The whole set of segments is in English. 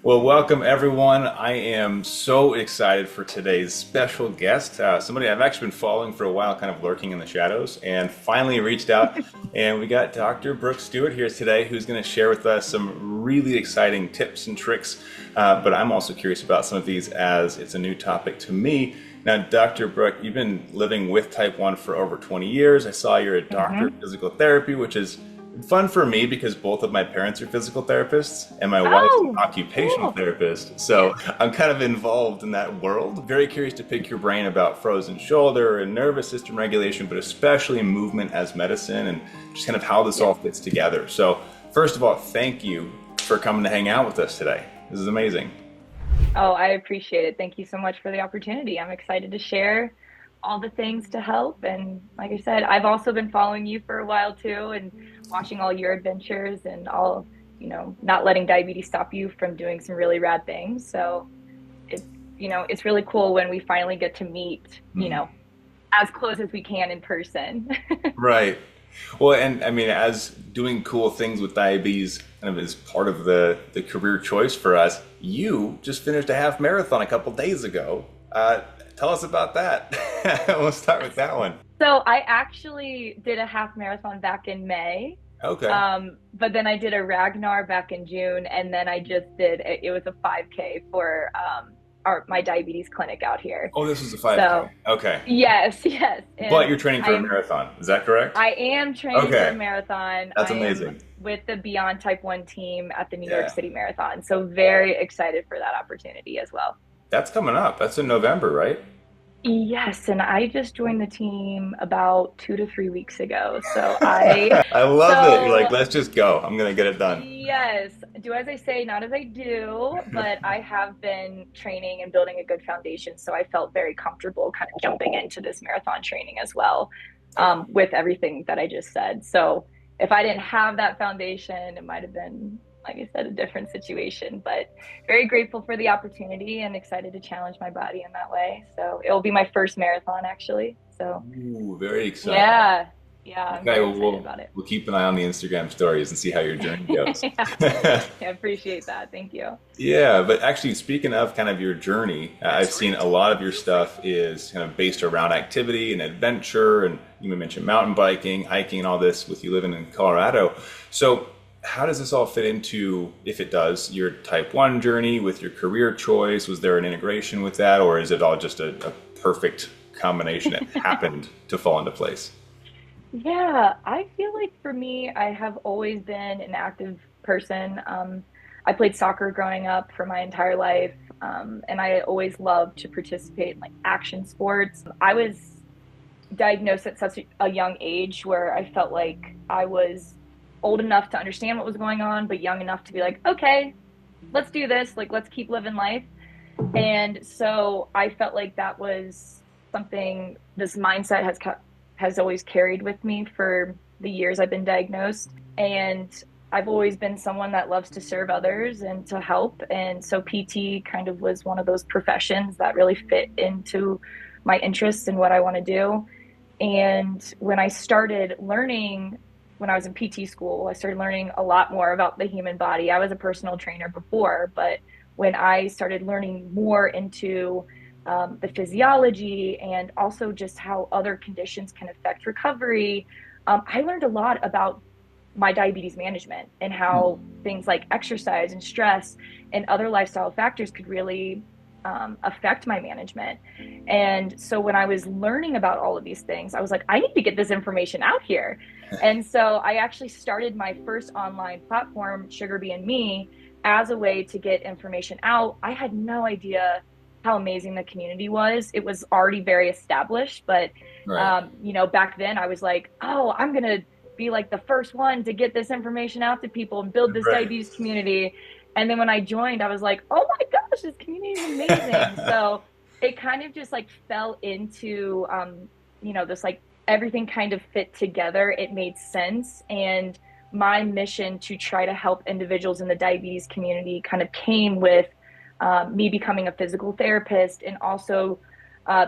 Well, welcome everyone. I am so excited for today's special guest. Somebody I've actually been following for a while, kind of lurking in the shadows, and finally reached out. And we got Dr. Brooke Stewart here today, who's going to share with us some really exciting tips and tricks. But I'm also curious about some of these as it's a new topic to me. Now, Dr. Brooke, you've been living with type 1 for over 20 years. I saw you're a doctor of hmm physical therapy, which is fun for me because both of my parents are physical therapists and my wife's an Oh, occupational cool. therapist. Yeah. So I'm kind of involved in that world. Very curious to pick your brain about frozen shoulder and nervous system regulation, but especially movement as medicine and just kind of how this Yeah. all fits together. So, first of all, thank you for coming to hang out with us today. This is amazing. Oh, I appreciate it. Thank you so much for the opportunity. I'm excited to share all the things to help. And like I said, I've also been following you for a while too and watching all your adventures and all, not letting diabetes stop you from doing some really rad things. So it's, it's really cool when we finally get to meet, as close as we can in person. Right. Well, and I mean, as doing cool things with diabetes kind of is part of the career choice for us, you just finished a half marathon a couple days ago. Tell us about that. We'll start with that one. So I actually did a half marathon back in May. Okay. But then I did a Ragnar back in June, and then I just did it was a 5K for my diabetes clinic out here. Oh, this was a So 5K. Okay. yes, yes. But And you're training I for a am marathon. Is that correct? I am training for a Okay. marathon. That's I am amazing. with the Beyond Type 1 team at the New York Yeah. City Marathon. So very excited for that opportunity as well. That's coming up. That's in November, right? Yes, and I just joined the team about 2 to 3 weeks ago. I love it. You're like, So let's just go. I'm gonna get it done. yes, do as I say, not as I do, but I have been training and building a good foundation. So I felt very comfortable kind of jumping into this marathon training as well, Okay. with everything that I just said. So if I didn't have that foundation, it might have been, like I said, a different situation. But very grateful for the opportunity and excited to challenge my body in that way. So it will be my first marathon actually. So Ooh, very exciting. yeah, yeah, I'm Okay, very well, excited we'll about it. we'll keep an eye on the Instagram stories and see how your journey goes. Yeah. I appreciate that. Thank you. Yeah, but actually, speaking of kind of your journey, I've seen a lot of your stuff is kind of based around activity and adventure, and you mentioned mountain biking, hiking, and all this with you living in Colorado. So, how does this all fit into, if it does, your type 1 journey with your career choice? Was there an integration with that, or is it all just a perfect combination that happened to fall into place? Yeah, I feel like for me, I have always been an active person. I played soccer growing up for my entire life, and I always loved to participate in like action sports. I was diagnosed at such a young age where I felt like I was old enough to understand what was going on, but young enough to be like, okay, let's do this. Like, let's keep living life. And so I felt like that was something this mindset has always carried with me for the years I've been diagnosed. And I've always been someone that loves to serve others and to help. And so PT kind of was one of those professions that really fit into my interests and what I want to do. And when I started learning, when I was in PT school, I started learning a lot more about the human body. I was a personal trainer before, but when I started learning more into the physiology and also just how other conditions can affect recovery, I learned a lot about my diabetes management and how things like exercise and stress and other lifestyle factors could really affect my management. And so when I was learning about all of these things, I was like, I need to get this information out here. And so I actually started my first online platform, Sugar Bee and Me, as a way to get information out. I had no idea how amazing the community was. It was already very established, but Right. back then I was like, oh, I'm gonna be like the first one to get this information out to people and build this Right. diabetes community. And then when I joined, I was like, oh my gosh, this community is amazing. So it kind of just like fell into, this like everything kind of fit together. It made sense. And my mission to try to help individuals in the diabetes community kind of came with me becoming a physical therapist and also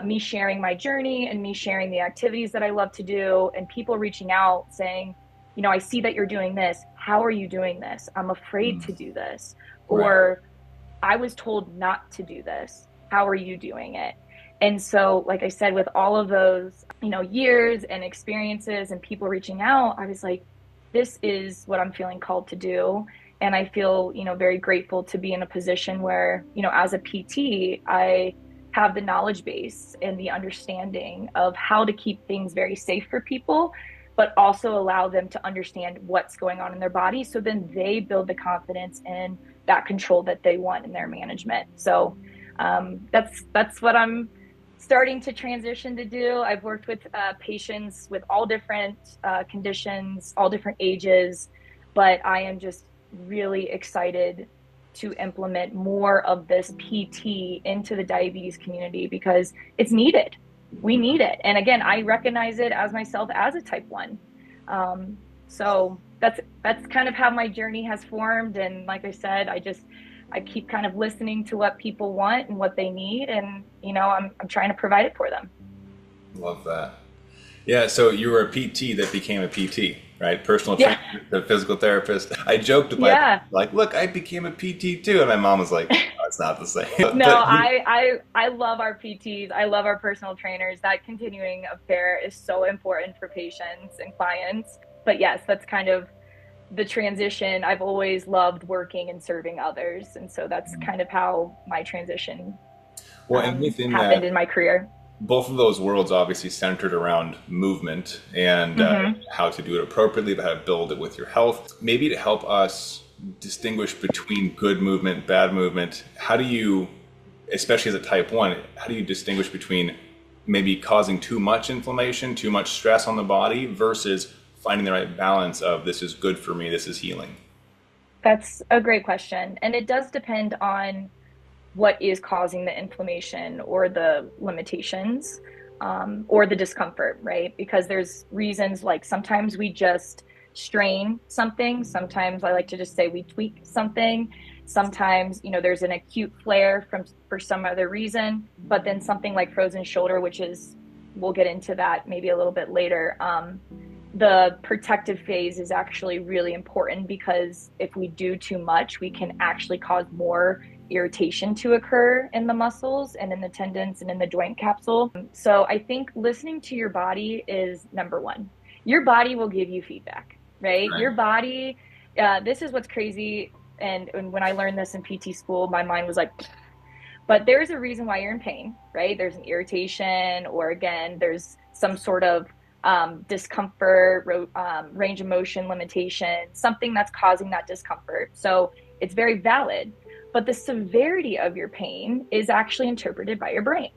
me sharing my journey and me sharing the activities that I love to do and people reaching out saying, I see that you're doing this. How are you doing this? I'm afraid to do this. Right. Or I was told not to do this. How are you doing it? And so, like I said, with all of those, years and experiences and people reaching out, I was like, this is what I'm feeling called to do. And I feel, very grateful to be in a position where, as a PT, I have the knowledge base and the understanding of how to keep things very safe for people, but also allow them to understand what's going on in their body. So then they build the confidence and that control that they want in their management. So that's what I'm starting to transition to do. I've worked with patients with all different conditions, all different ages, but I am just really excited to implement more of this PT into the diabetes community because it's needed. We need it. And again, I recognize it as myself as a type 1. So that's kind of how my journey has formed. And like I said, I keep kind of listening to what people want and what they need. And, I'm trying to provide it for them. Love that. Yeah, so you were a PT that became a PT, right? Personal trainer, a physical therapist. I joked with my like, look, I became a PT too. And my mom was like, oh, it's not the same. No, I love our PTs. I love our personal trainers. That continuing of care is so important for patients and clients. But yes, that's kind of the transition. I've always loved working and serving others. And so that's kind of how my transition happened in my career. Both of those worlds obviously centered around movement and how to do it appropriately, but how to build it with your health. Maybe to help us distinguish between good movement, bad movement, how do you, especially as a type 1, how do you distinguish between maybe causing too much inflammation, too much stress on the body versus finding the right balance of this is good for me, this is healing? That's a great question. And it does depend on what is causing the inflammation or the limitations or the discomfort, right? Because there's reasons like sometimes we just strain something. Sometimes I like to just say we tweak something. Sometimes, there's an acute flare for some other reason, but then something like frozen shoulder, which is, we'll get into that maybe a little bit later. The protective phase is actually really important because if we do too much, we can actually cause more irritation to occur in the muscles and in the tendons and in the joint capsule. So I think listening to your body is number one. Your body will give you feedback, right? Your body, this is what's crazy. And when I learned this in PT school, my mind was like, but there's a reason why you're in pain, right? There's an irritation, or again, there's some sort of discomfort, range of motion limitation, something that's causing that discomfort. So it's very valid. But the severity of your pain is actually interpreted by your brain,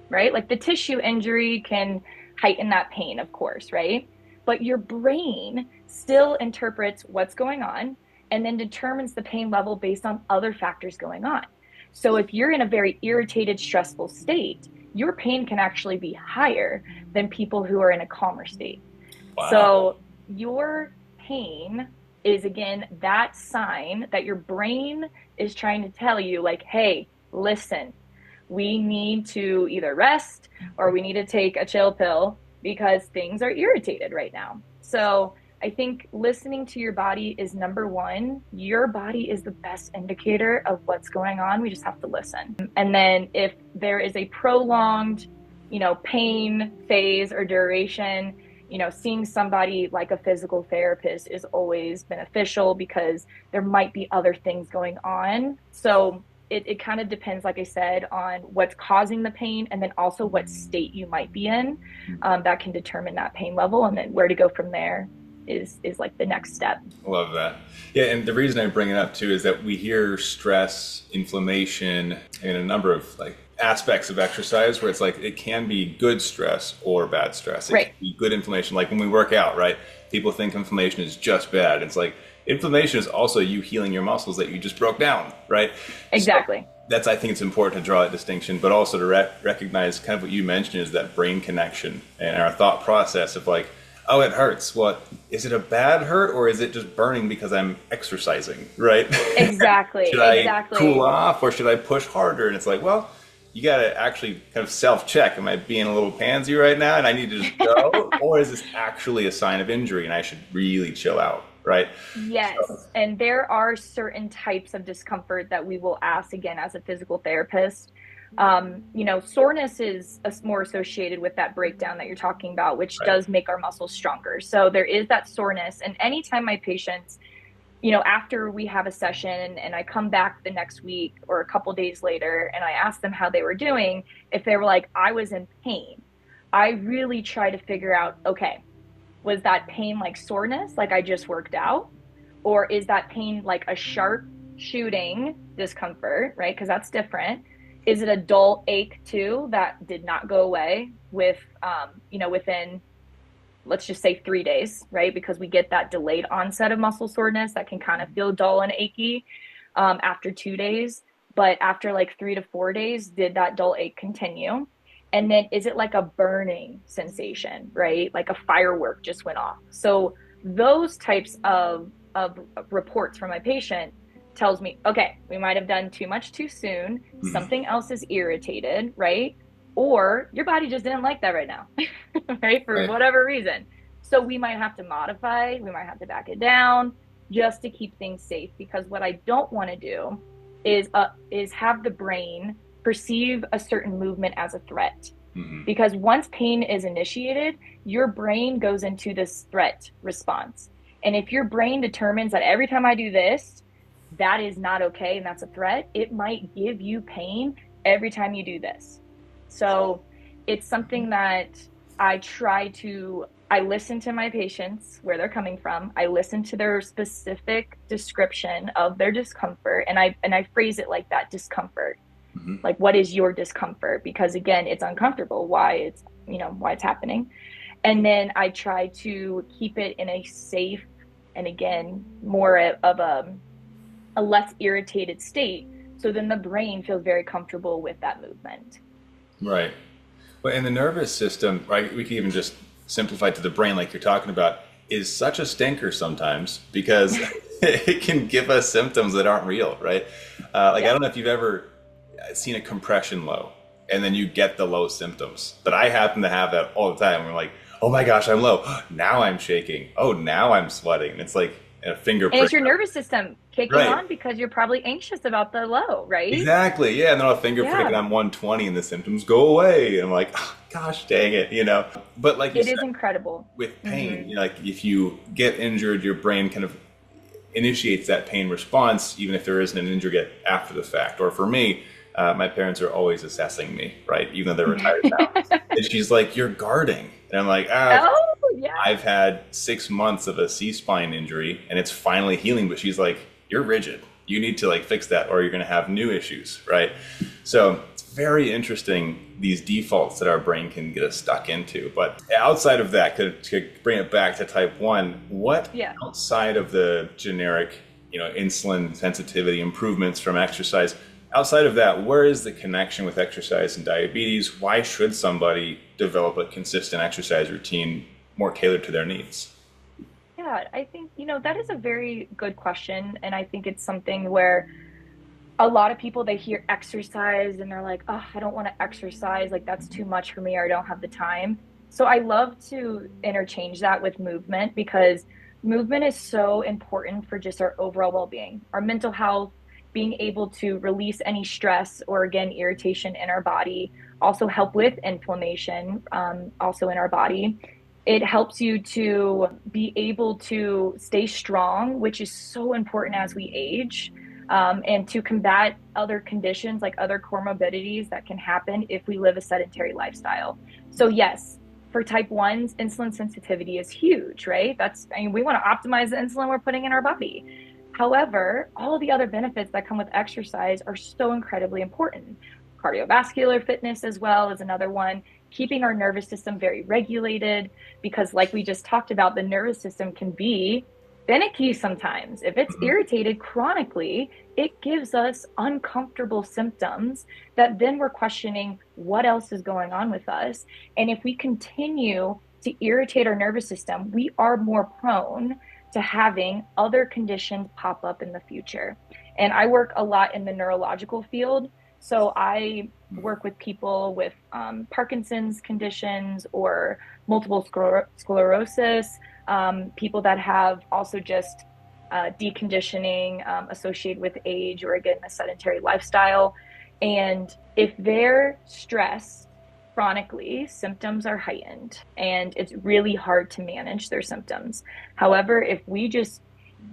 right? Like the tissue injury can heighten that pain, of course, right? But your brain still interprets what's going on and then determines the pain level based on other factors going on. So if you're in a very irritated, stressful state, your pain can actually be higher than people who are in a calmer state. Wow. So your pain is, again, that sign that your brain is trying to tell you, like, hey, listen, we need to either rest or we need to take a chill pill because things are irritated right now. So I think listening to your body is number one. Your body is the best indicator of what's going on. We just have to listen. And then if there is a prolonged, pain phase or duration, seeing somebody like a physical therapist is always beneficial because there might be other things going on. So it kind of depends, like I said, on what's causing the pain and then also what state you might be in. That can determine that pain level, and then where to go from there is like the next step. Love that. Yeah, and the reason I bring it up too is that we hear stress, inflammation, and a number of aspects of exercise where it's like it can be good stress or bad stress. It can be good inflammation, like when we work out, right? People think inflammation is just bad. It's like inflammation is also you healing your muscles that you just broke down, right? Exactly. So I think it's important to draw that distinction, but also to recognize kind of what you mentioned is that brain connection and our thought process of like, oh, it hurts. What is it, a bad hurt, or is it just burning because I'm exercising, right? Exactly. Should I cool off or should I push harder? And it's like, well, you got to actually kind of self-check. Am I being a little pansy right now and I need to just go? Or is this actually a sign of injury and I should really chill out? right? So, Yes, and there are certain types of discomfort that we will ask again as a physical therapist. Soreness is more associated with that breakdown that you're talking about, which right. does make our muscles stronger. So there is that soreness. And anytime my patients, after we have a session and I come back the next week or a couple days later and I ask them how they were doing, if they were like, I was in pain, I really try to figure out, okay, was that pain like soreness, like I just worked out? Or is that pain like a sharp shooting discomfort, right? Because that's different. Is it a dull ache too that did not go away within, let's just say 3 days, right? Because we get that delayed onset of muscle soreness that can kind of feel dull and achy after 2 days. But after like 3 to 4 days, did that dull ache continue? And then is it like a burning sensation, right? Like a firework just went off. So those types of reports from my patient tells me, okay, we might have done too much too soon. Mhm. Something else is irritated, right? Or your body just didn't like that right now, right? For Right. whatever reason. So we might have to modify, we might have to back it down just to keep things safe. Because what I don't want to do is have the brain perceive a certain movement as a threat. Mhm. Because once pain is initiated, your brain goes into this threat response. And if your brain determines that every time I do this, that is not okay and that's a threat, it might give you pain every time you do this. So it's something that I listen to my patients where they're coming from. I listen to their specific description of their discomfort and I phrase it like that, discomfort. Mhm. Like what is your discomfort? Because again, it's uncomfortable why it's happening. And then I try to keep it in a safe and again more of a less irritated state, so then the brain feels very comfortable with that movement. Right. Well, and the nervous system, right, we can even just simplify it to the brain, like you're talking about, is such a stinker sometimes because it can give us symptoms that aren't real, right? Like, I Yeah. don't know if you've ever seen a compression low and then you get the low symptoms, but I happen to have that all the time. We're like, oh my gosh, I'm low. Now I'm shaking. Oh, now I'm sweating. It's like a finger And it's prick. your nervous system kicking Right. on because you're probably anxious about the low, right? Exactly. Yeah. And then I'll finger prick and Yeah. I'm 120 and the symptoms go away. And I'm like, oh, gosh dang it, you know? But like you It said, is incredible. with pain, Hmm. like if you get injured, your brain kind of initiates that pain response, even if there isn't an injury yet after the fact. Or for me, my parents are always assessing me, right? Even though they're retired now. And she's like, "You're guarding," and I'm like, "Ah, Oh, yeah. I've had 6 months of a C-spine injury, and it's finally healing." But she's like, "You're rigid. You need to like fix that, or you're going to have new issues," right? So it's very interesting these defaults that our brain can get us stuck into. But outside of that, to bring it back to type one, what Yeah. outside of the generic, insulin sensitivity improvements from exercise? Outside of that, where is the connection with exercise and diabetes? Why should somebody develop a consistent exercise routine more tailored to their needs? Yeah, I think, that is a very good question. And I think it's something where a lot of people they hear exercise and they're like, oh, I don't want to exercise, like that's too much for me or I don't have the time. So I love to interchange that with movement because movement is so important for just our overall well-being, our mental health, being able to release any stress or again irritation in our body, also help with inflammation, also in our body. It helps you to be able to stay strong, which is so important as we age, and to combat other conditions like other comorbidities that can happen if we live a sedentary lifestyle. So, yes, for type 1s, insulin sensitivity is huge, right? We want to optimize the insulin we're putting in our body. However, all the other benefits that come with exercise are so incredibly important. Cardiovascular fitness, as well, is another one. Keeping our nervous system very regulated, because, like we just talked about, the nervous system can be finicky sometimes. If it's Mhm. irritated chronically, it gives us uncomfortable symptoms that then we're questioning what else is going on with us. And if we continue to irritate our nervous system, we are more prone to having other conditions pop up in the future. And I work a lot in the neurological field. So I work with people with Parkinson's conditions or multiple sclerosis, People that have also just deconditioning associated with age or, again, a sedentary lifestyle. And if they're stressed chronically, symptoms are heightened and it's really hard to manage their symptoms. However, if we just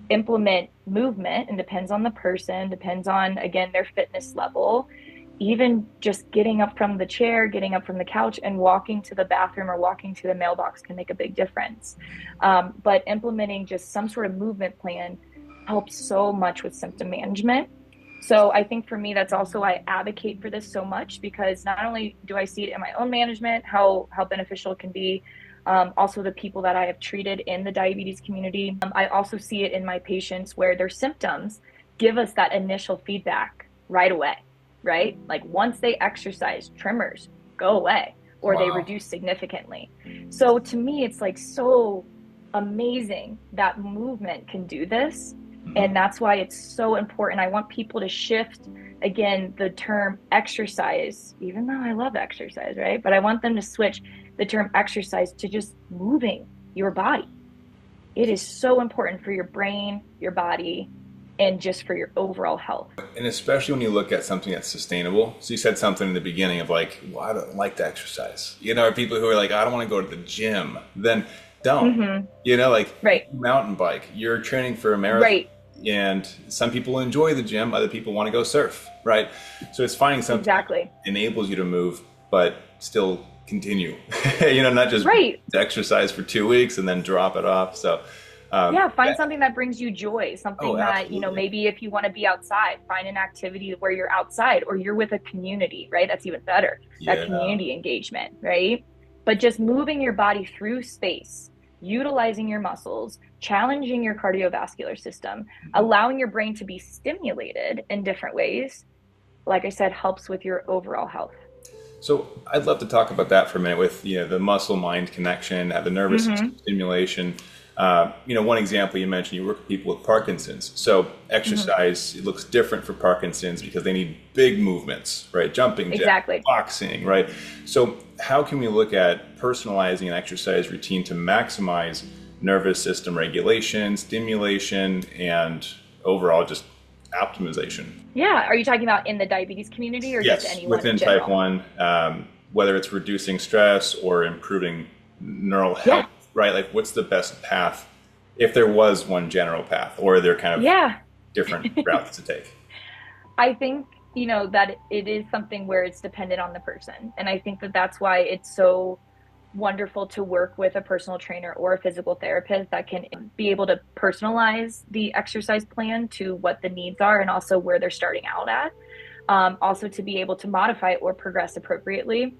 implement movement, and depends on the person, depends on, again, their fitness level, even just getting up from the chair, getting up from the couch and walking to the bathroom or walking to the mailbox can make a big difference. But implementing just some sort of movement plan helps so much with symptom management. So I think for me, that's also why I advocate for this so much, because not only do I see it in my own management, how beneficial it can be, also the people that I have treated in the diabetes community. I also see it in my patients where their symptoms give us that initial feedback right away, right? Like once they exercise, tremors go away or they Wow. reduce significantly. So to me, it's like so amazing that movement can do this. Mhm. And that's why it's so important. I want people to shift, again, the term exercise, even though I love exercise, right? But I want them to switch the term exercise to just moving your body. It is so important for your brain, your body, and just for your overall health. And especially when you look at something that's sustainable. So you said something in the beginning of like, well, I don't like to exercise. Or people who are like, I don't want to go to the gym. Then don't. Mm-hmm. Like Right, mountain bike. You're training for a marathon. right, And some people enjoy the gym, other people want to go surf, right? So it's finding something that exactly. enables you to move, but still continue. Not just Right. exercise for 2 weeks and then drop it off. So, Yeah, find yeah. something that brings you joy, Oh, something that, absolutely. maybe if you want to be outside, find an activity where you're outside or you're with a community, right? That's even better. That Yeah. community engagement, right? But just moving your body through space, utilizing your muscles, challenging your cardiovascular system, Mhm. allowing your brain to be stimulated in different ways, like I said, helps with your overall health. So I'd love to talk about that for a minute with the muscle mind connection, the nervous system Mm-hmm. stimulation. One example you mentioned, you work with people with Parkinson's. So Mm-hmm. exercise, it looks different for Parkinson's because they need big movements, right? Jumping jack, Exactly. boxing, right? So how can we look at personalizing an exercise routine to maximize nervous system regulation, stimulation, and overall just optimization? Yeah. Are you talking about in the diabetes community or just Yes, anyone in within type general? 1, whether it's reducing stress or improving neural health, Yeah. right? Like, what's the best path if there was one general path, or are there kind of Yeah. different routes to take? I think, that it is something where it's dependent on the person. And I think that that's why it's so wonderful to work with a personal trainer or a physical therapist that can be able to personalize the exercise plan to what the needs are and also where they're starting out at. Also, to be able to modify it or progress appropriately.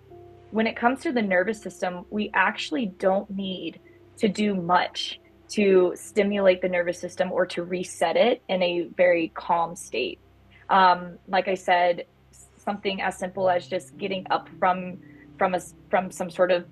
When it comes to the nervous system, we actually don't need to do much to stimulate the nervous system or to reset it in a very calm state. Like I said, something as simple as just getting up from some sort of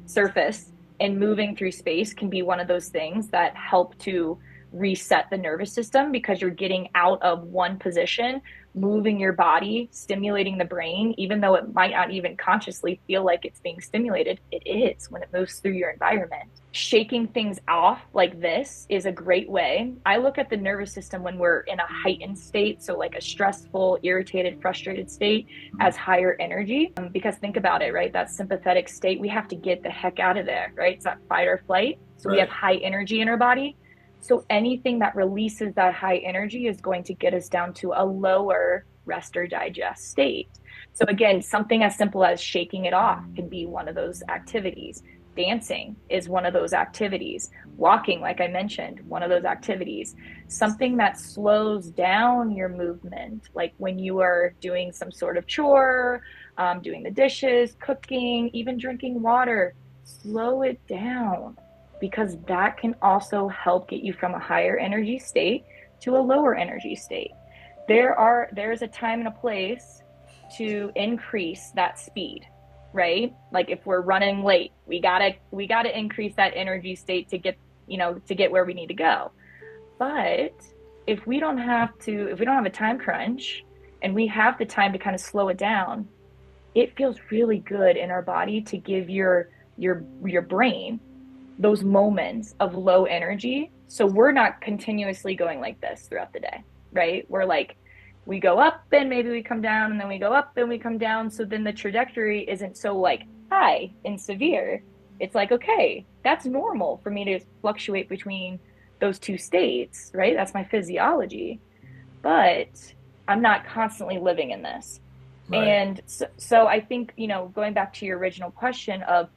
surface and moving through space can be one of those things that help to reset the nervous system because you're getting out of one position, moving your body, stimulating the brain, even though it might not even consciously feel like it's being stimulated, it is when it moves through your environment. Shaking things off like this is a great way. I look at the nervous system when we're in a heightened state, so like a stressful, irritated, frustrated state, as higher energy. Because think about it, right? That sympathetic state, we have to get the heck out of there, right? It's that fight or flight. So we have Right. high energy in our body. So anything that releases that high energy is going to get us down to a lower rest or digest state. So again, something as simple as shaking it off can be one of those activities. Dancing is one of those activities. Walking, like I mentioned, one of those activities. Something that slows down your movement, like when you are doing some sort of chore, doing the dishes, cooking, even drinking water, slow it down because that can also help get you from a higher energy state to a lower energy state. There's a time and a place to increase that speed, right? Like if we're running late, we gotta increase that energy state to get where we need to go. But if we don't have a time crunch and we have the time to kind of slow it down, it feels really good in our body to give your brain those moments of low energy. So we're not continuously going like this throughout the day, right? We're like, we go up and maybe we come down and then we go up and we come down. So then the trajectory isn't so like high and severe. It's like, okay, that's normal for me to fluctuate between those two states, right? That's my physiology. But I'm not constantly living in this. Right. And so I think, going back to your original question of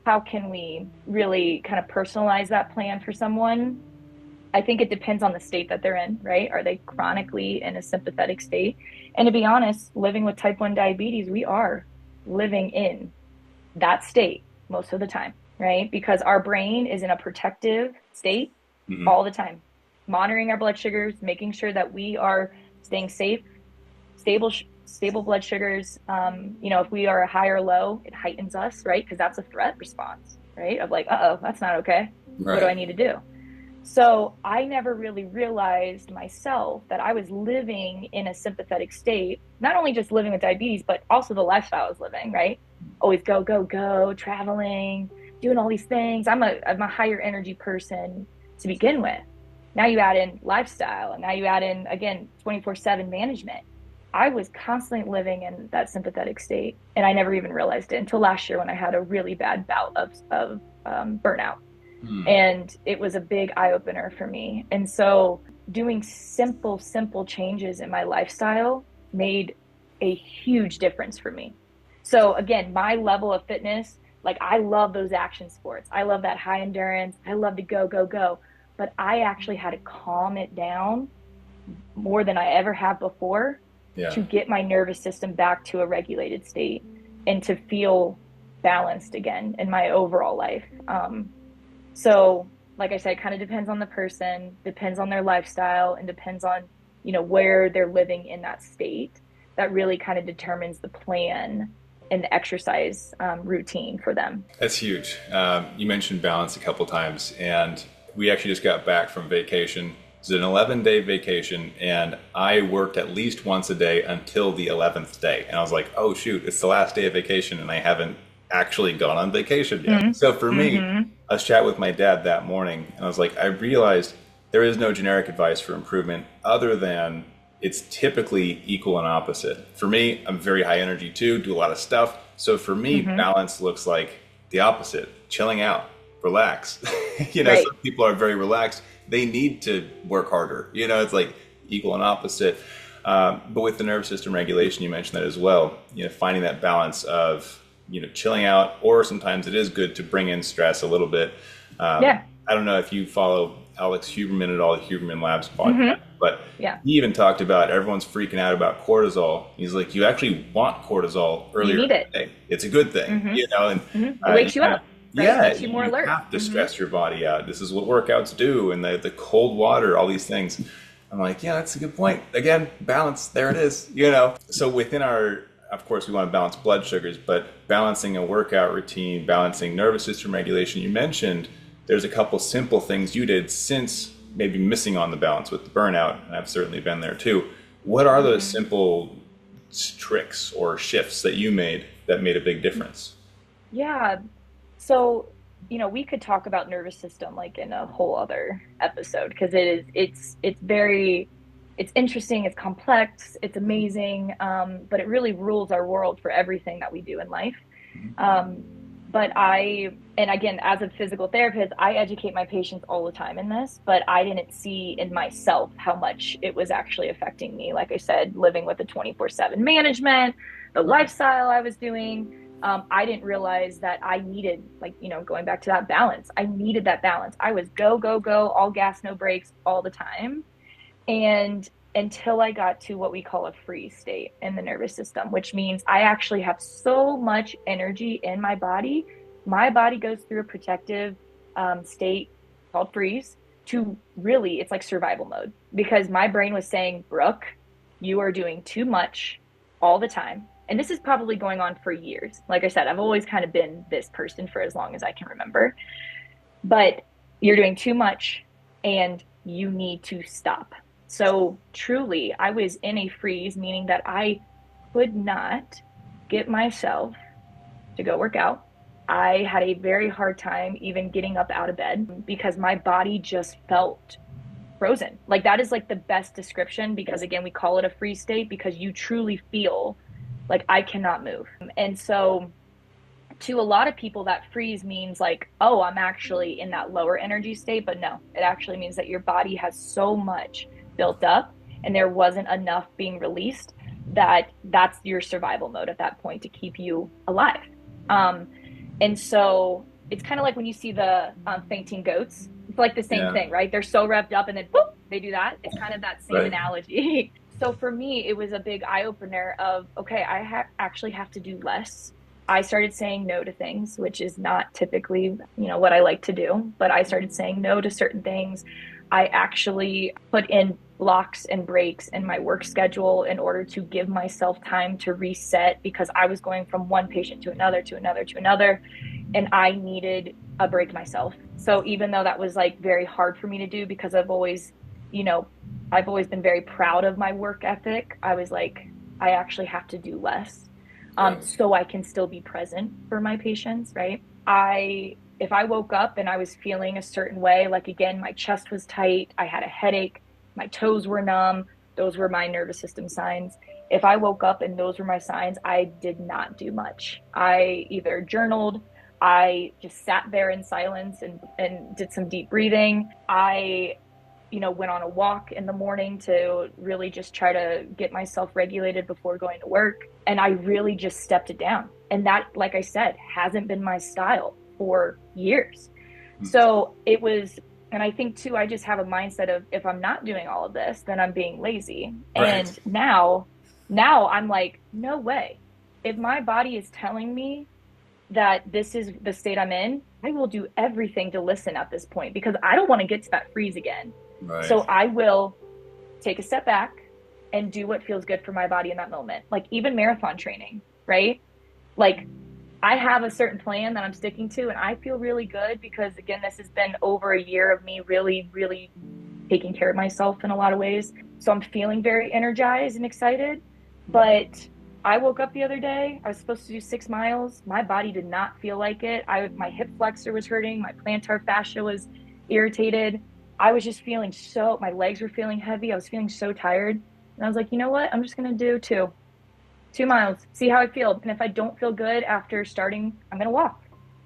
how can we really kind of personalize that plan for someone, I think it depends on the state that they're in, right? Are they chronically in a sympathetic state? And to be honest, living with type 1 diabetes, we are living in that state most of the time, right? Because our brain is in a protective state Hmm. all the time, monitoring our blood sugars, making sure that we are staying safe, stable blood sugars. If we are high or low, it heightens us, right? Because that's a threat response, right? Of like, uh-oh, that's not okay. What do Right. I need to do? So I never really realized myself that I was living in a sympathetic state, not only just living with diabetes, but also the lifestyle I was living, right? Always go, go, go, traveling, doing all these things. I'm a higher energy person to begin with. Now you add in lifestyle, and now you add in, again, 24/7 management. I was constantly living in that sympathetic state, and I never even realized it until last year when I had a really bad bout of burnout. Hmm. And it was a big eye opener for me. And so doing simple changes in my lifestyle made a huge difference for me. So again, my level of fitness, like I love those action sports. I love that high endurance. I love to go, go, go. But I actually had to calm it down more than I ever have before Yeah. to get my nervous system back to a regulated state and to feel balanced again in my overall life. So, like I said, it kind of depends on the person, depends on their lifestyle, and depends on, where they're living in that state. That really kind of determines the plan and the exercise routine for them. That's huge. You mentioned balance a couple times, and we actually just got back from vacation. It's an 11-day vacation, and I worked at least once a day until the 11th day. And I was like, oh, shoot, it's the last day of vacation, and I haven't actually gone on vacation yet. Mm-hmm. So for me, Mm-hmm. I was chatting with my dad that morning, and I was like, I realized there is no generic advice for improvement other than it's typically equal and opposite. For me, I'm very high energy too, do a lot of stuff. So for me, Mm-hmm. balance looks like the opposite, chilling out, relax. Right. Some people are very relaxed. They need to work harder. It's like equal and opposite. But with the nervous system regulation, you mentioned that as well. Finding that balance of, chilling out, or sometimes it is good to bring in stress a little bit. Yeah. I don't know if you follow Alex Huberman at all, the Huberman Labs podcast, Mm-hmm. but Yeah. he even talked about everyone's freaking out about cortisol. He's like, you actually want cortisol You earlier in need it. the day. It's a good thing, Mm-hmm. and Mm-hmm. It you wakes you kind of, up, right? yeah, Makes you more you alert. have to Mm-hmm. stress your body out. This is what workouts do, and the cold water, all these things. I'm like, yeah, that's a good point. Again, balance. There it is. So within our, of course, we want to balance blood sugars, but balancing a workout routine, balancing nervous system regulation. You mentioned there's a couple simple things you did since maybe missing on the balance with the burnout, and I've certainly been there too. What are those Mm-hmm. simple tricks or shifts that you made that made a big difference? Yeah. So, we could talk about nervous system like in a whole other episode because it's interesting, it's complex, it's amazing, but it really rules our world for everything that we do in life. Um, and again, as a physical therapist, I educate my patients all the time in this, but I didn't see in myself how much it was actually affecting me. Like I said, living with the 24/7 management, the Right. lifestyle I was doing. I didn't realize that I needed, like, going back to that balance. I needed that balance. I was go, go, go, all gas, no brakes all the time. And until I got to what we call a freeze state in the nervous system, which means I actually have so much energy in my body goes through a protective state called freeze to really, it's like survival mode because my brain was saying, Brooke, you are doing too much all the time. And this is probably going on for years. Like I said, I've always kind of been this person for as long as I can remember. But you're doing too much and you need to stop. So truly, I was in a freeze, meaning that I could not get myself to go work out. I had a very hard time even getting up out of bed because my body just felt frozen. Like that is like the best description because again, we call it a freeze state because you truly feel like I cannot move. And so to a lot of people that freeze means like, oh, I'm actually in that lower energy state, but no, it actually means that your body has so much built up and there wasn't enough being released that that's your survival mode at that point to keep you alive. Um, and so it's kind of like when you see the fainting goats. It's like the same Yeah. thing, right? They're so revved up and then boop, they do that. It's kind of that same Right. analogy. So for me, it was a big eye opener of, okay, actually have to do less. I started saying no to things, which is not typically, what I like to do, but I started saying no to certain things. I actually put in blocks and breaks in my work schedule in order to give myself time to reset because I was going from one patient to another, to another, to another, and I needed a break myself. So even though that was like very hard for me to do because you know, I've always been very proud of my work ethic, I was like, I actually have to do less Right. so I can still be present for my patients, right? If I woke up and I was feeling a certain way, like again, my chest was tight, I had a headache, my toes were numb, those were my nervous system signs. If I woke up and those were my signs, I did not do much. I either journaled, I just sat there in silence and did some deep breathing. I went on a walk in the morning to really just try to get myself regulated before going to work. And I really just stepped it down. And that, like I said, hasn't been my style for years. So it was, and I think too, I just have a mindset of if I'm not doing all of this, then I'm being lazy. Right. And now I'm like, no way. If my body is telling me that this is the state I'm in, I will do everything to listen at this point because I don't want to get to that freeze again. Right. So I will take a step back and do what feels good for my body in that moment. Like even marathon training, right? Like I have a certain plan that I'm sticking to and I feel really good because again, this has been over a year of me really, really taking care of myself in a lot of ways. So I'm feeling very energized and excited. But I woke up the other day, I was supposed to do 6 miles. My body did not feel like it. My hip flexor was hurting, my plantar fascia was irritated. I was just feeling my legs were feeling heavy. I was feeling so tired. And I was like, you know what? I'm just going to do 2 miles, see how I feel. And if I don't feel good after starting, I'm going to walk.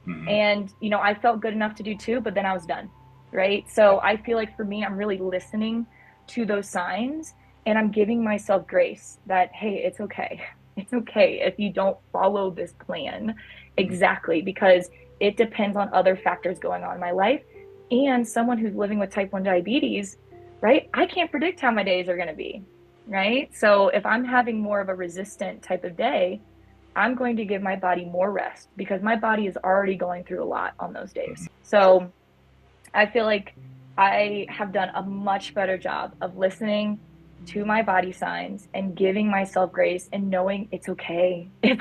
Hmm. And, I felt good enough to do 2, but then I was done. Right. So I feel like for me, I'm really listening to those signs and I'm giving myself grace that, hey, it's okay. It's okay if you don't follow this plan exactly because it depends on other factors going on in my life. And someone who's living with type 1 diabetes, right? I can't predict how my days are going to be, right? So if I'm having more of a resistant type of day, I'm going to give my body more rest because my body is already going through a lot on those days. So I feel like I have done a much better job of listening to my body signs and giving myself grace and knowing it's okay if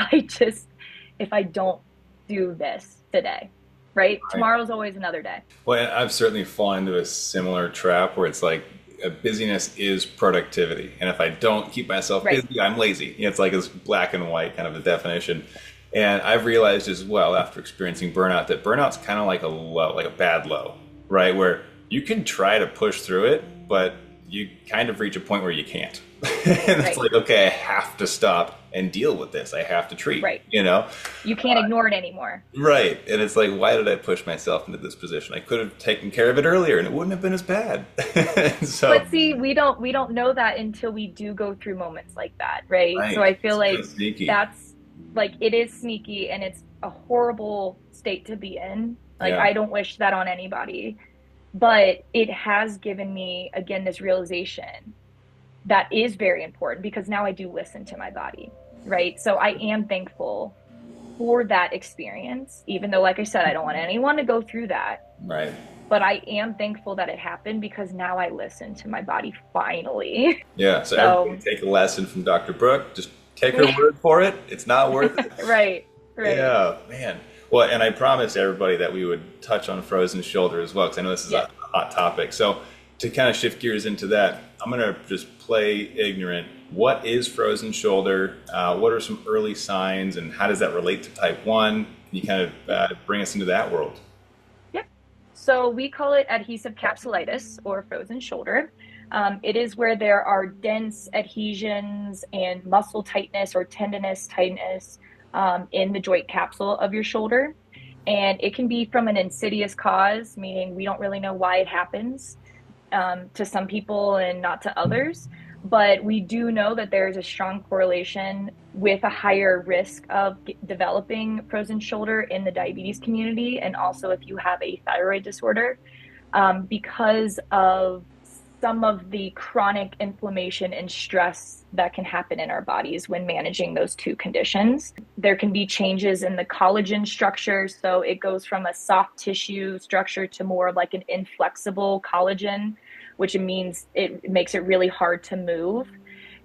I don't do this today, right? Right. Tomorrow's always another day. Well, I've certainly fallen into a similar trap where it's like busyness is productivity. And if I don't keep myself Right. busy, I'm lazy. It's like this black and white kind of a definition. And I've realized as well after experiencing burnout that burnout's kind of like a low, like a bad low, right? Where you can try to push through it, but you kind of reach a point where you can't. And it's Right. like, okay, I have to stop and deal with this. I have to treat, Right. you know? You can't ignore it anymore. Right. And it's like, why did I push myself into this position? I could have taken care of it earlier and it wouldn't have been as bad. So, But see, we don't know that until we do go through moments like that, right? So right. I feel It's like really sneaky. that's like it is sneaky and it's a horrible state to be in. Like Yeah. I don't wish that on anybody, but it has given me again this realization that is very important because now I do listen to my body, right? So I am thankful for that experience, even though, like I said, I don't want anyone to go through that. Right. But I am thankful that it happened because now I listen to my body finally. Yeah. So everybody So, take a lesson from Dr. Brooke. Just take her word for it. It's not worth it. right, right. Yeah, man. Well, and I promised everybody that we would touch on frozen shoulder as well, because I know this is Yes. a hot topic. So to kind of shift gears into that, I'm going to just play ignorant What is frozen shoulder? What are some early signs, and how does that relate to type 1? Can you kind of bring us into that world? Yep. So we call it adhesive capsulitis or frozen shoulder. It is where there are dense adhesions and muscle tightness or tendinous tightness in the joint capsule of your shoulder. And it can be from an insidious cause, meaning we don't really know why it happens to some people and not to others. But we do know that there is a strong correlation with a higher risk of developing frozen shoulder in the diabetes community, and also if you have a thyroid disorder, because of some of the chronic inflammation and stress that can happen in our bodies when managing those two conditions. There can be changes in the collagen structure. So it goes from a soft tissue structure to more of like an inflexible collagen, which means it makes it really hard to move.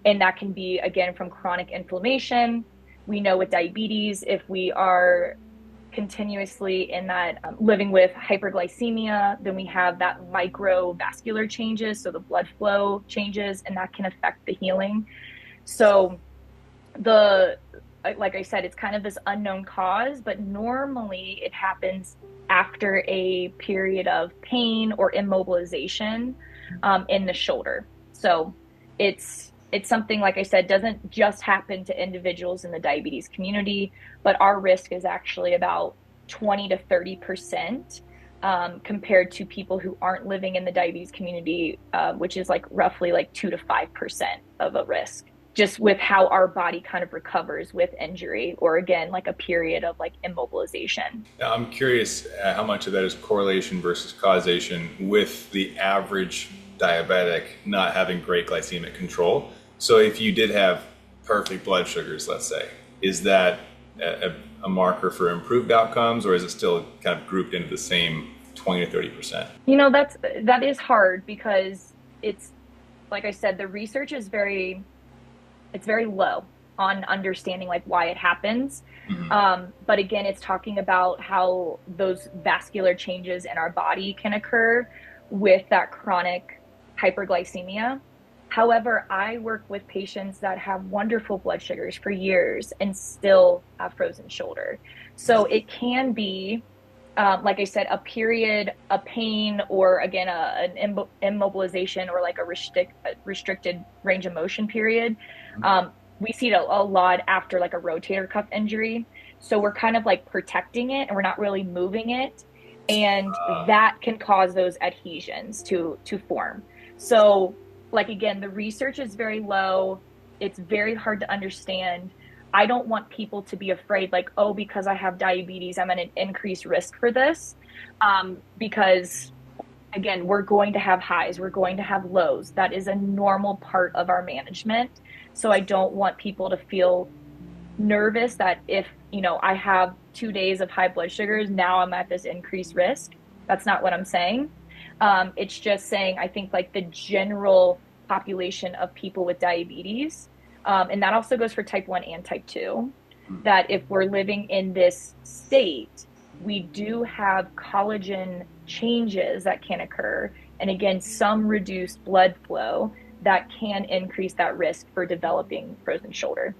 And that can be, again, from chronic inflammation. We know with diabetes, if we are continuously in that living with hyperglycemia, then we have that microvascular changes, so the blood flow changes, and that can affect the healing. So the like I said, it's kind of this unknown cause, but normally it happens after a period of pain or immobilization in the shoulder. So it's something, like I said, doesn't just happen to individuals in the diabetes community, but our risk is actually about 20 to 30% compared to people who aren't living in the diabetes community, which is like roughly like 2 to 5% of a risk, just with how our body kind of recovers with injury or, again, like a period of like immobilization. Now, I'm curious how much of that is correlation versus causation with the average diabetic not having great glycemic control. So if you did have perfect blood sugars, let's say, is that a marker for improved outcomes, or is it still kind of grouped into the same 20 to 30%? That is hard because it's, like I said, the research is it's very low on understanding like why it happens. But again, it's talking about how those vascular changes in our body can occur with that chronic hyperglycemia. However, I work with patients that have wonderful blood sugars for years and still have frozen shoulder. So it can be, like I said, a period, a pain, or again, an immobilization or like a restricted range of motion period. We see it a lot after like a rotator cuff injury. So we're kind of like protecting it and we're not really moving it. And that can cause those adhesions to form. So, like, again, the research is very low. It's very hard to understand. I don't want people to be afraid, like, oh, because I have diabetes, I'm at an increased risk for this. Because, again, we're going to have highs, we're going to have lows. That is a normal part of our management. So I don't want people to feel nervous that if, I have 2 days of high blood sugars, now I'm at this increased risk. That's not what I'm saying. It's just saying, I think, like the general population of people with diabetes, and that also goes for type 1 and type 2, that if we're living in this state, we do have collagen changes that can occur. And again, some reduced blood flow that can increase that risk for developing frozen shoulder.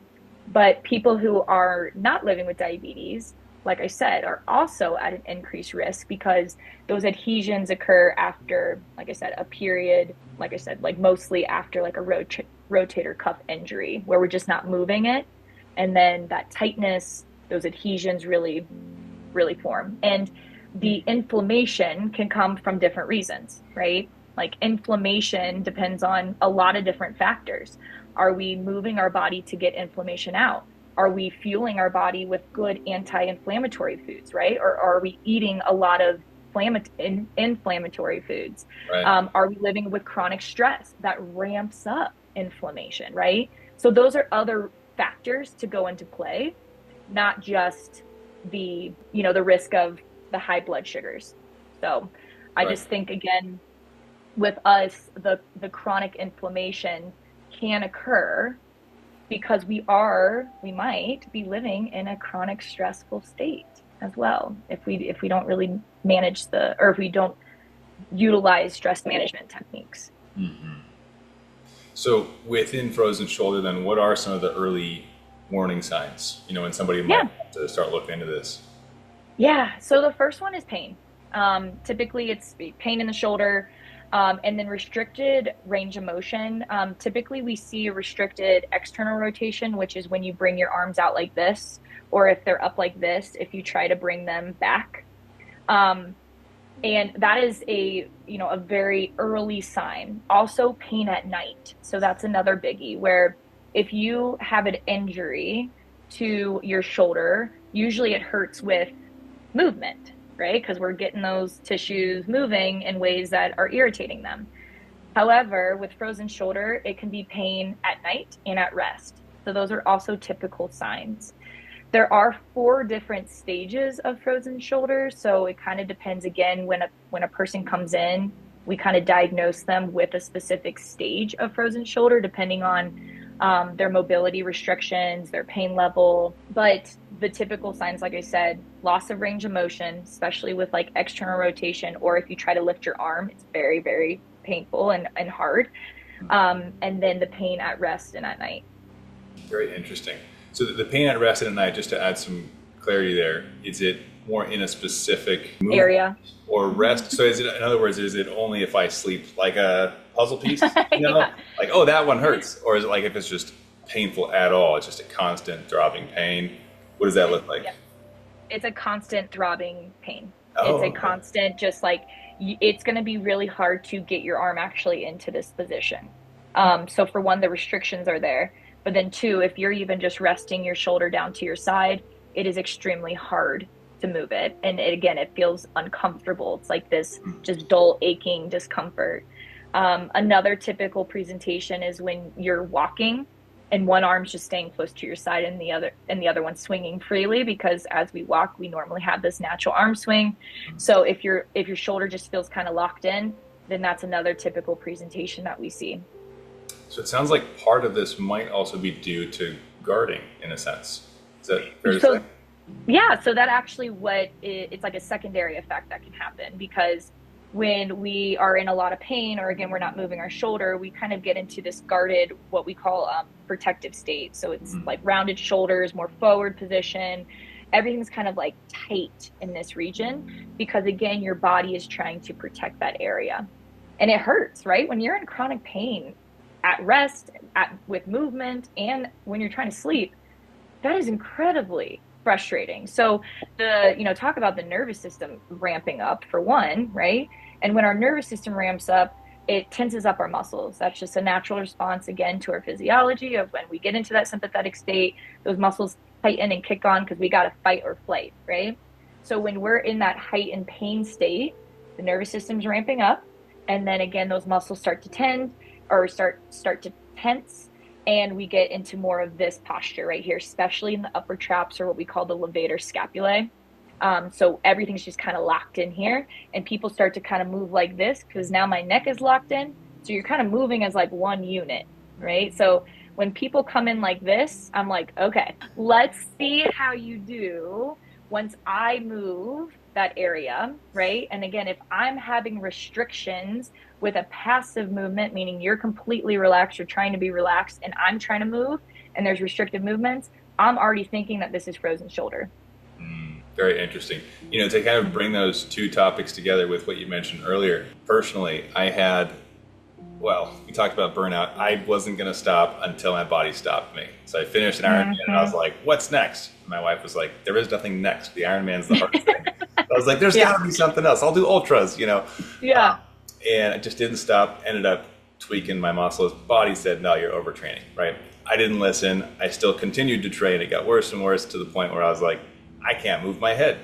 But people who are not living with diabetes, like I said, are also at an increased risk because those adhesions occur after, like I said, a period, like I said, like mostly after like a rotator cuff injury where we're just not moving it. And then that tightness, those adhesions really, really form. And the inflammation can come from different reasons, right? Like inflammation depends on a lot of different factors. Are we moving our body to get inflammation out? Are we fueling our body with good anti-inflammatory foods, right? Or are we eating a lot of inflammatory foods? Right. Are we living with chronic stress that ramps up inflammation, right? So those are other factors to go into play, not just the risk of the high blood sugars. So I Right. just think, again, with us, the chronic inflammation can occur because we might be living in a chronic stressful state as well if we don't really or if we don't utilize stress management techniques. So within frozen shoulder, then what are some of the early warning signs? When somebody might Yeah. have to start looking into this. Yeah. So the first one is pain. Typically, it's pain in the shoulder, and then restricted range of motion. Typically, we see a restricted external rotation, which is when you bring your arms out like this, or if they're up like this, if you try to bring them back. Um, and that is a very early sign. Also, pain at night. So that's another biggie where if you have an injury to your shoulder, usually it hurts with movement, right? Because we're getting those tissues moving in ways that are irritating them. However, with frozen shoulder, it can be pain at night and at rest. So those are also typical signs. There are four different stages of frozen shoulder, so it kind of depends again when a person comes in, we kind of diagnose them with a specific stage of frozen shoulder depending on their mobility restrictions, their pain level. But the typical signs, like I said, loss of range of motion, especially with like external rotation, or if you try to lift your arm, it's very, very painful and hard. And then the pain at rest and at night. Very interesting. So the pain at rest and at night, just to add some clarity there, is it more in a specific movement Area. or rest? So is it, in other words, is it only if I sleep like a puzzle piece? Yeah. Like, oh, that one hurts. Or is it like if it's just painful at all, it's just a constant throbbing pain? What does that look like? Yeah. It's a constant throbbing pain. Oh, It's a okay. constant, just like it's going to be really hard to get your arm actually into this position. So for one, the restrictions are there. But then two, if you're even just resting your shoulder down to your side, it is extremely hard to move it. And again, it feels uncomfortable. It's like this just dull, aching discomfort. Another typical presentation is when you're walking and one arm's just staying close to your side and the other one's swinging freely, because as we walk, we normally have this natural arm swing. So if your shoulder just feels kind of locked in, then that's another typical presentation that we see. So it sounds like part of this might also be due to guarding in a sense. Is that fair to So say? yeah, so that actually it's like a secondary effect that can happen, because when we are in a lot of pain, or again, we're not moving our shoulder, we kind of get into this guarded, what we call protective state. So it's like rounded shoulders, more forward position. Everything's kind of like tight in this region, because again, your body is trying to protect that area. And it hurts, right? When you're in chronic pain at rest, with movement, and when you're trying to sleep, that is incredibly frustrating. So talk about the nervous system ramping up for one, right? And when our nervous system ramps up, it tenses up our muscles. That's just a natural response, again, to our physiology of when we get into that sympathetic state, those muscles tighten and kick on because we got to fight or flight, right? So when we're in that heightened pain state, the nervous system's ramping up. And then again, those muscles start to tend or start to tense, and we get into more of this posture right here, especially in the upper traps, or what we call the levator scapulae. So everything's just kind of locked in here, and people start to kind of move like this because now my neck is locked in. So you're kind of moving as like one unit, right? So when people come in like this, I'm like, okay, let's see how you do once I move that area, right? And again, if I'm having restrictions with a passive movement, meaning you're completely relaxed, you're trying to be relaxed, and I'm trying to move, and there's restrictive movements, I'm already thinking that this is frozen shoulder. Very interesting. To kind of bring those two topics together with what you mentioned earlier, personally, we talked about burnout. I wasn't going to stop until my body stopped me. So I finished an Ironman and I was like, what's next? My wife was like, there is nothing next. The Ironman's the hardest thing. I was like, there's got to be something else. I'll do ultras. Yeah. And I just didn't stop, ended up tweaking my muscles. Body said, no, you're overtraining, right? I didn't listen. I still continued to train. It got worse and worse to the point where I was like, I can't move my head.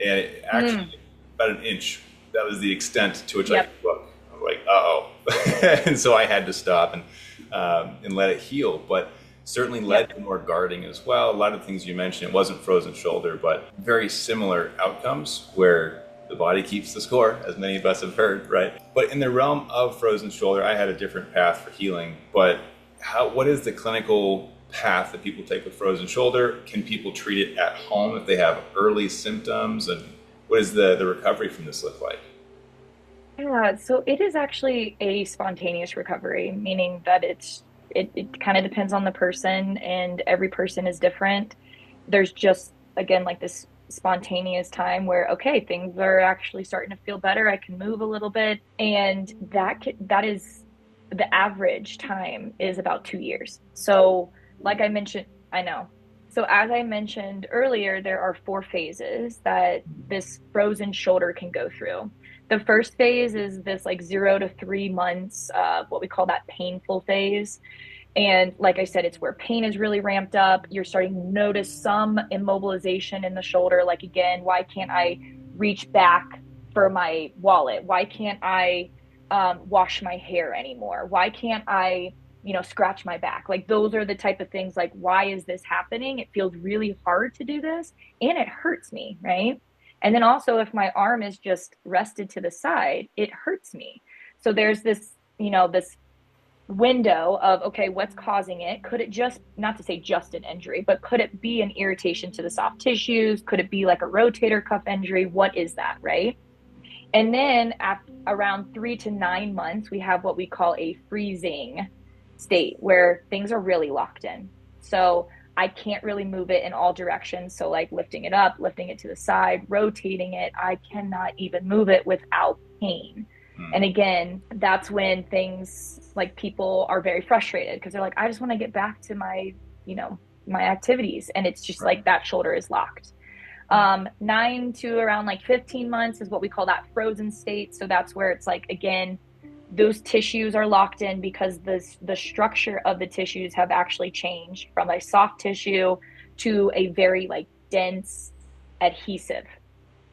And it actually, about an inch, that was the extent to which I could look. I was like, uh-oh. And so I had to stop and let it heal. But certainly led to more guarding as well. A lot of the things you mentioned, it wasn't frozen shoulder, but very similar outcomes where the body keeps the score, as many of us have heard, right? But in the realm of frozen shoulder, I had a different path for healing. But what is the clinical path that people take with frozen shoulder? Can people treat it at home if they have early symptoms? And what does the recovery from this look like? Yeah, so it is actually a spontaneous recovery, meaning that it kind of depends on the person and every person is different. There's just again like this spontaneous time where okay, things are actually starting to feel better. I can move a little bit, and that is the average time is about 2 years. So, like I mentioned, I know. So as I mentioned earlier, there are four phases that this frozen shoulder can go through. The first phase is this like 0 to 3 months, what we call that painful phase. And like I said, it's where pain is really ramped up. You're starting to notice some immobilization in the shoulder. Like, again, why can't I reach back for my wallet? Why can't I wash my hair anymore? Why can't I, scratch my back? Like, those are the type of things like, why is this happening? It feels really hard to do this and it hurts me, right? And then also, if my arm is just rested to the side, it hurts me. So there's this window of okay, what's causing it? Could it just, not to say just an injury, but could it be an irritation to the soft tissues? Could it be like a rotator cuff injury? What is that, right? And then at around 3 to 9 months, we have what we call a freezing state where things are really locked in. So I can't really move it in all directions. So, like lifting it up, lifting it to the side, rotating it, I cannot even move it without pain. Hmm. And again, that's when things like people are very frustrated because they're like, I just want to get back to you know, my activities. And it's just Right. like that shoulder is locked. 9 to around like 15 months is what we call that frozen state. So that's where it's like, again, those tissues are locked in because the structure of the tissues have actually changed from a soft tissue to a very like dense adhesive.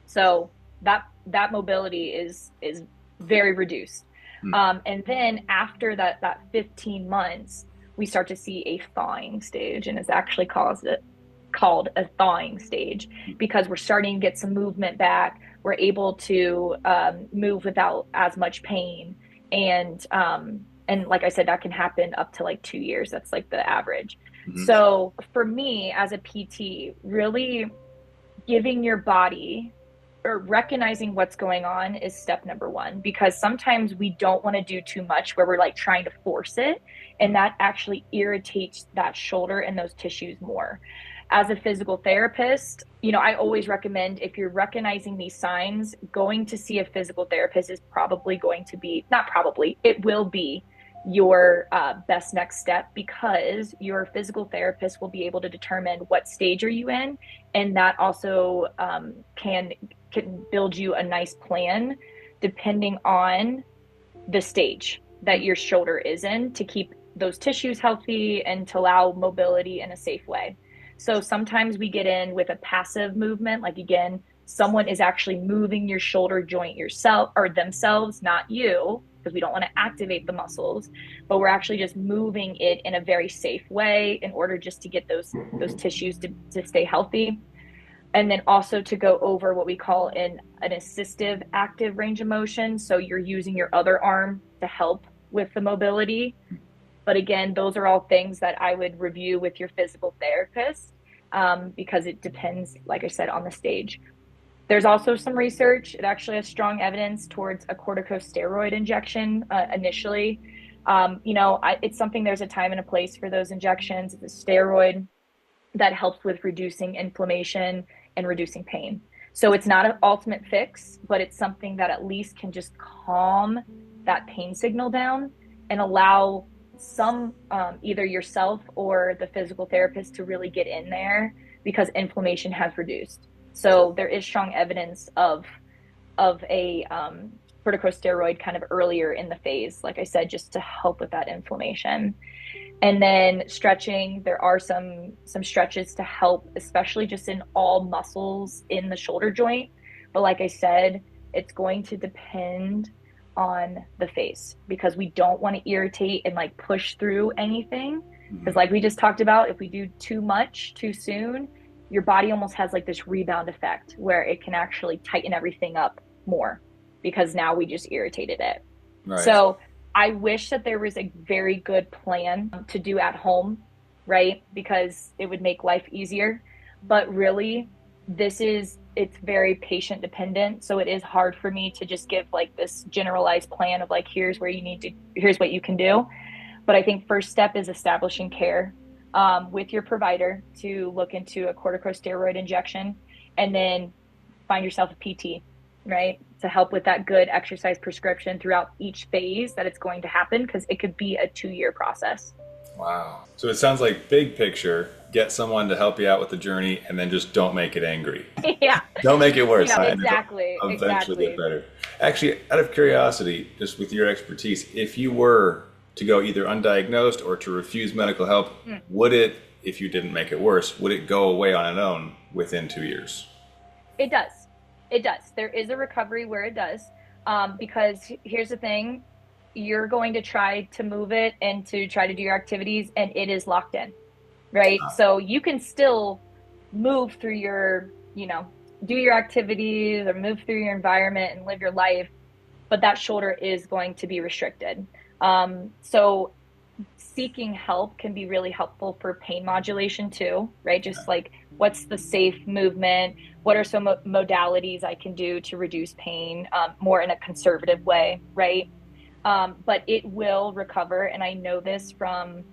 So that mobility is very reduced. Hmm. And then after that 15 months, we start to see a thawing stage, and it's actually called a thawing stage because we're starting to get some movement back. We're able to move without as much pain, and like I said, that can happen up to like 2 years. That's like the average. Hmm. So for me as a PT, really giving your body or recognizing what's going on is step number one, because sometimes we don't want to do too much where we're like trying to force it, and that actually irritates that shoulder and those tissues more. As a physical therapist, I always recommend, if you're recognizing these signs, going to see a physical therapist is probably going to be, not probably, it will be your best next step, because your physical therapist will be able to determine what stage are you in, and that also can build you a nice plan depending on the stage that your shoulder is in to keep those tissues healthy and to allow mobility in a safe way. So sometimes we get in with a passive movement, like again, someone is actually moving your shoulder joint yourself or themselves, not you, because we don't want to activate the muscles, but we're actually just moving it in a very safe way in order just to get those tissues to stay healthy. And then also to go over what we call an assistive active range of motion. So you're using your other arm to help with the mobility. But again, those are all things that I would review with your physical therapist, because it depends, like I said, on the stage. There's also some research. It actually has strong evidence towards a corticosteroid injection initially. It's something, there's a time and a place for those injections. It's a steroid that helps with reducing inflammation and reducing pain. So it's not an ultimate fix, but it's something that at least can just calm that pain signal down and allow either yourself or the physical therapist to really get in there because inflammation has reduced. So there is strong evidence of a corticosteroid kind of earlier in the phase, like I said, just to help with that inflammation. And then stretching, there are some stretches to help, especially just in all muscles in the shoulder joint. But like I said, it's going to depend on the face, because we don't want to irritate and like push through anything. Because Hmm. like we just talked about, if we do too much too soon, your body almost has like this rebound effect where it can actually tighten everything up more because now we just irritated it. Right. So I wish that there was a very good plan to do at home, right? Because it would make life easier. But really, this is it's very patient dependent. So it is hard for me to just give like this generalized plan of like, here's what you can do. But I think first step is establishing care with your provider to look into a corticosteroid injection, and then find yourself a PT, right? To help with that good exercise prescription throughout each phase that it's going to happen, because it could be a 2-year process. Wow. So it sounds like big picture, get someone to help you out with the journey and then just don't make it angry. Yeah. Don't make it worse. Yeah, And exactly. it'll eventually get Exactly. better. Actually, out of curiosity, just with your expertise, if you were to go either undiagnosed or to refuse medical help, would it, if you didn't make it worse, would it go away on its own within 2 years? It does. It does. There is a recovery where it does. Because here's the thing, you're going to try to move it and to try to do your activities, and it is locked in, right? So you can still move through your, do your activities or move through your environment and live your life, but that shoulder is going to be restricted. So seeking help can be really helpful for pain modulation too, right? Just like, what's the safe movement? What are some modalities I can do to reduce pain more in a conservative way, right? But it will recover. And I know this from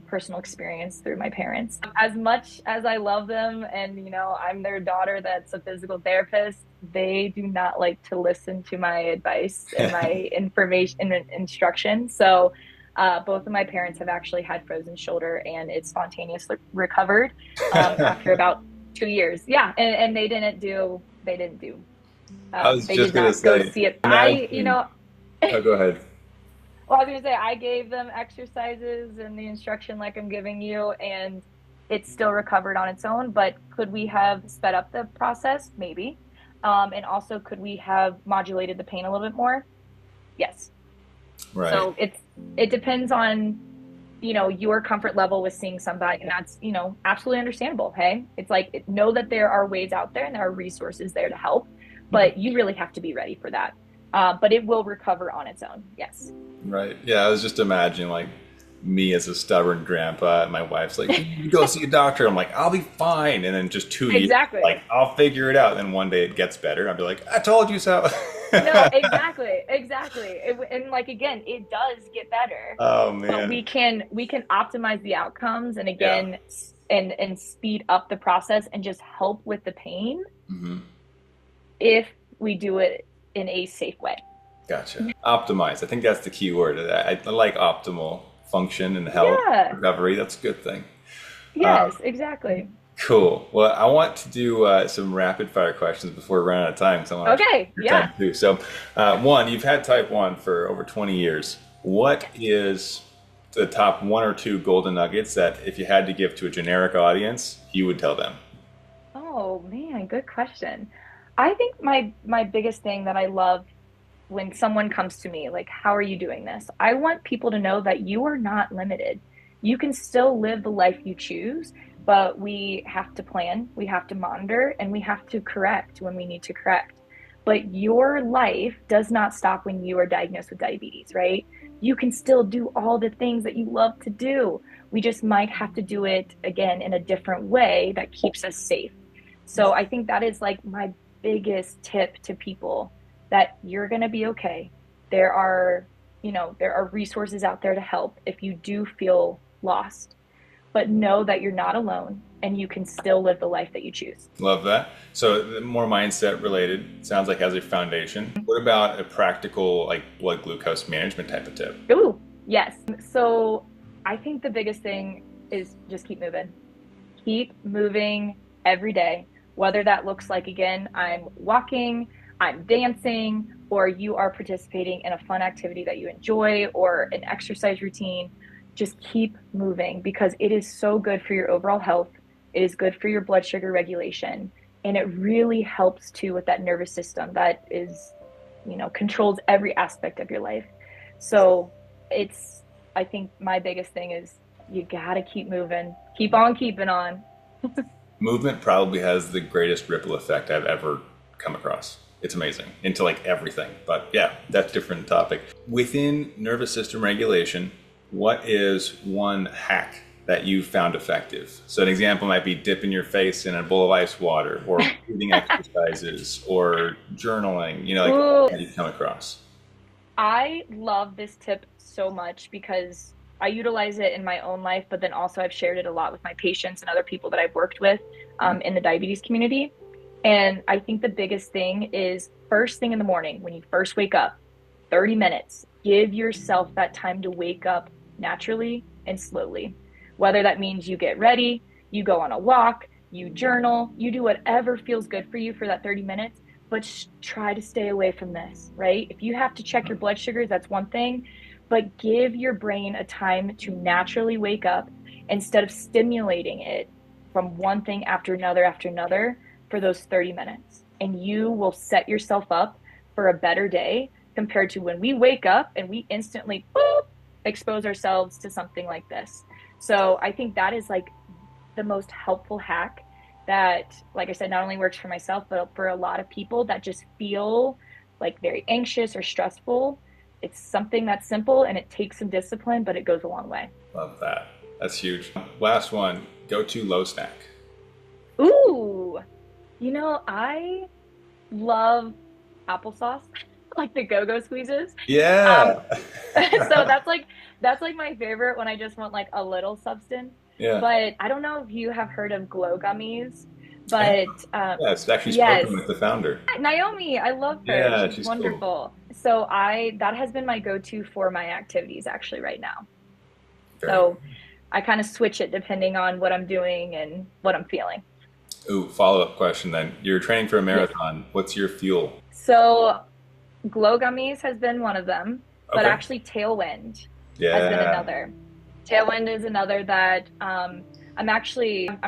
personal experience through my parents. As much as I love them and, I'm their daughter that's a physical therapist, they do not like to listen to my advice and my information and instruction. So both of my parents have actually had frozen shoulder, and it spontaneously recovered after about 2 years. Yeah, and they didn't do. I was They just did going to not go say, see it. imagine, oh, go ahead. Well, I was gonna say I gave them exercises and the instruction like I'm giving you, and it still recovered on its own. But could we have sped up the process? Maybe. And also, could we have modulated the pain a little bit more? Yes. Right. So it depends on, your comfort level with seeing somebody, and that's, absolutely understandable. Hey, it's like, know that there are ways out there and there are resources there to help, but you really have to be ready for that. But it will recover on its own. Yes. Right. Yeah, I was just imagining like me as a stubborn grandpa. My wife's like, "You go see a doctor." I'm like, "I'll be fine." And then just 2 years, Exactly. like, I'll figure it out. And then one day it gets better. I'll be like, "I told you so." No, exactly. And like, again, it does get better. Oh But man. we can optimize the outcomes, and again, and speed up the process and just help with the pain if we do it in a safe way. Gotcha. Optimize. I think that's the key word. I like optimal function and health Yeah. recovery. That's a good thing. Yes, exactly. Cool. Well, I want to do some rapid fire questions before we run out of time. So I want Okay. your Yeah. time too. So, one, you've had type 1 for over 20 years. What is the top one or two golden nuggets that if you had to give to a generic audience, you would tell them? Oh man, good question. I think my biggest thing that I love when someone comes to me, like, how are you doing this? I want people to know that you are not limited. You can still live the life you choose, but we have to plan, we have to monitor, and we have to correct when we need to correct. But your life does not stop when you are diagnosed with diabetes, right? You can still do all the things that you love to do. We just might have to do it again in a different way that keeps us safe. So I think that is like my biggest tip to people, that you're going to be okay. There are, there are resources out there to help if you do feel lost, but know that you're not alone and you can still live the life that you choose. Love that. So more mindset related, sounds like has a foundation. What about a practical like blood glucose management type of tip? Ooh, yes. So I think the biggest thing is just keep moving. Keep moving every day, whether that looks like, again, I'm walking, I'm dancing, or you are participating in a fun activity that you enjoy or an exercise routine. Just keep moving, because it is so good for your overall health. It is good for your blood sugar regulation. And it really helps too with that nervous system that is, controls every aspect of your life. So I think my biggest thing is you got to keep moving, keep on keeping on. Movement probably has the greatest ripple effect I've ever come across. It's amazing into like everything. But yeah, that's a different topic. Within nervous system regulation, what is one hack that you found effective? So an example might be dipping your face in a bowl of ice water, or breathing exercises, or journaling, like Ooh, that you come across. I love this tip so much because I utilize it in my own life, but then also I've shared it a lot with my patients and other people that I've worked with in the diabetes community. And I think the biggest thing is first thing in the morning, when you first wake up, 30 minutes, give yourself that time to wake up naturally and slowly. Whether that means you get ready, you go on a walk, you journal, you do whatever feels good for you for that 30 minutes, but try to stay away from this, right? If you have to check your blood sugars, that's one thing, but give your brain a time to naturally wake up instead of stimulating it from one thing after another for those 30 minutes. And you will set yourself up for a better day compared to when we wake up and we instantly boop, expose ourselves to something like this. So I think that is like the most helpful hack that, like I said, not only works for myself, but for a lot of people that just feel like very anxious or stressful. It's something that's simple and it takes some discipline, but it goes a long way. Love that. That's huge. Last one, go to low snack. Ooh, I love applesauce, like the go-go squeezes. Um, Yeah. so that's like my favorite when I just want like a little substance. Yeah. But I don't know if you have heard of glow gummies, I have. but Yeah, it's actually yes, spoken with the founder. Naomi, I love her. Yeah, She's she's cool. wonderful. So I that has been my go-to for my activities actually right now. Very. So I kind of switch it depending on what I'm doing and what I'm feeling. Ooh, follow-up question then. You're training for a Yes. marathon. What's your fuel? So glow gummies has been one of them, but Okay. actually Tailwind has been Yeah. another. Tailwind is another that I'm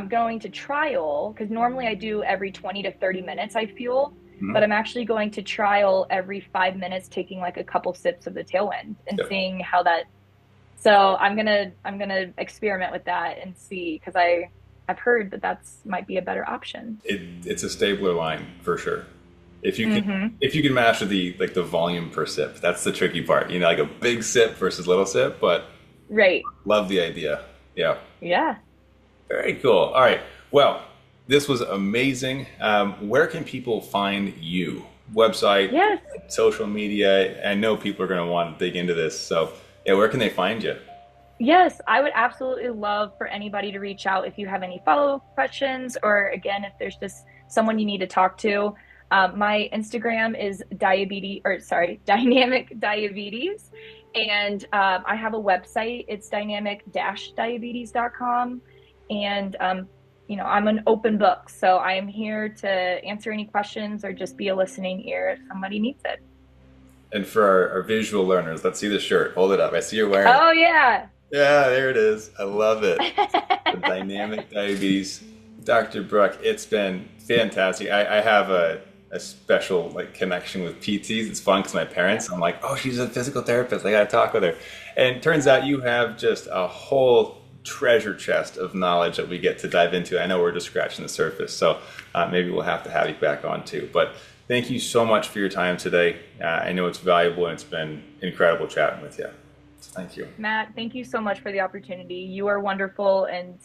going to trial because normally I do every 20 to 30 minutes I fuel, but Mhm. I'm actually going to trial every 5 minutes taking like a couple sips of the Tailwind and Yep. seeing how that. So I'm gonna experiment with that and see because I've heard that that's might be a better option. It's a stabler line for sure. If you can Mm-hmm. if you can master the volume per sip, that's the tricky part. Like a big sip versus little sip, but Right. love the idea. Yeah. Yeah. Very cool. All right. Well, this was amazing. Where can people find you? Website, Yes. social media. I know people are going to want to dig into this. So, yeah, where can they find you? Yes, I would absolutely love for anybody to reach out if you have any follow-up questions, or again, if there's just someone you need to talk to. My Instagram is diabetes, or sorry, dynamic diabetes, and I have a website. It's dynamic-diabetes.com, and I'm an open book, so I am here to answer any questions or just be a listening ear if somebody needs it. And for our visual learners, let's see the shirt. Hold it up. I see you're wearing it. Oh yeah. Yeah, there it is. I love it. The dynamic diabetes. Dr. Brooke, it's been fantastic. I have a special connection with PTs. It's fun because my parents, I'm like, oh, she's a physical therapist. I got to talk with her. And it turns out you have just a whole treasure chest of knowledge that we get to dive into. I know we're just scratching the surface, so maybe we'll have to have you back on too. But thank you so much for your time today. I know it's valuable and it's been incredible chatting with you. Thank you. Matt, thank you so much for the opportunity. You are wonderful and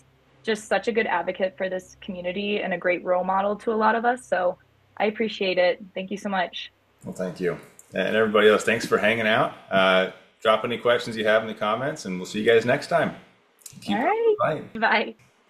just such a good advocate for this community and a great role model to a lot of us. So I appreciate it. Thank you so much. Well, thank you. And everybody else, thanks for hanging out. Drop any questions you have in the comments, and we'll see you guys next time. All Keep up right. the fight. Bye.